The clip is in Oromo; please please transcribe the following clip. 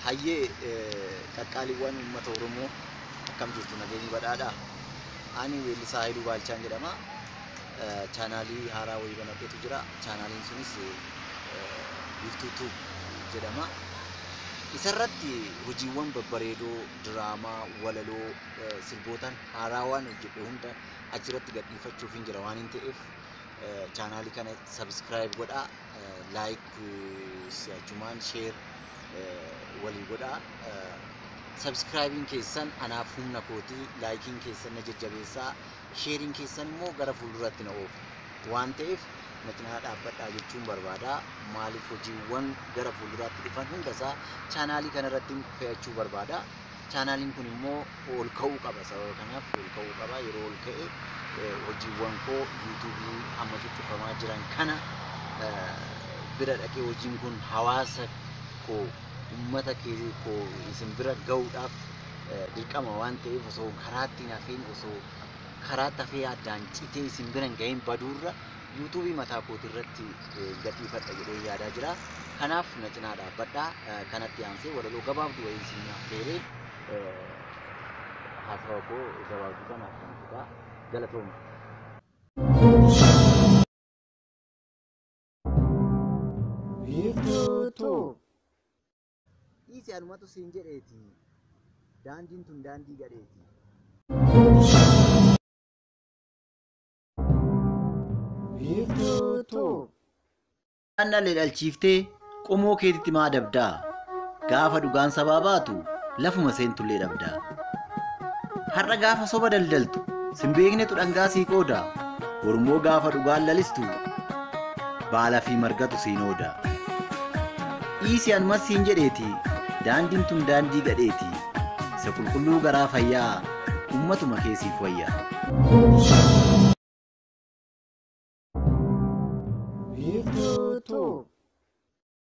Hayyee qaqqaaliiwwan uummata Oromoo akkam jirtu nageenyi badhaadhaa. Ani weellisaa Haayiluu Baalchaan jedhama. Chaanaalii haaraa wayii banadheetu jira. Chaanaaliin sunis dhiiftuu jedhama. Isarratti hojiiwwan babbareedoo, diraamaa, walaloo, sirbootaan haaraawwan hojjedhe hunda achirratti gadhiifachuuf hin jira waan hin ta'eef chaanaalii kana subscribe godhaa, like si'achumaan share walii godhaa. Subscribing keessan anaaf humna kootii, liking keessan na jajjabeessaa, sharing keessan immoo gara fuulduratti na oofa waan ta'eef na cinaa dhaabbadhaa jechuun barbaada. Maaliif hojiiwwan gara fuulduraatti dhufan hundasaa chaanaalii kanarratti fe'achuu barbaada. Chaanaaliin kun immoo ol ka'uu qaba. Sababa kanaaf ol ka'uu qaba. Yeroo ol ka'e hojiiwwan koo yuutuubii amma cufamaa jiran kana bira dhaqee hojiin kun hawaasa koo ummata koo isin bira ga'uudhaaf dirqama waan ta'eef osoo karaatti nafeen osoo karaatti hafee addaan citee isin bira hin gahin baduurra yuutuubii mataa kootii irratti gadhiifadha jedhee yaadaa jira. Kanaaf na cinaa dhaabbadhaa. Kanatti aansee walaloo gabaabduu wayii isin affeeree haasawa koo gabaabduu kana akkamitti galatooma. Dhiisi anumatu siin jedheeti. Daandiin tun daandii gadheeti. Naannalee dhalchiiftee qomoo keetitti maa dabdaa? Gaafa dhugaan sabaa baatu lafuma seentullee dhabdaa. Har'a gaafa soba daldaltu simbeeknetu dhangaa sii qooda. Oromoo gaafa dhugaan lalistu baala fi margatu siin ooda. Dhiisi anumas siin jedheeti. Daandiin tun daandii gadheeti. Isa qulqulluu garaa fayyaa ummatuma keessiif wayyaa.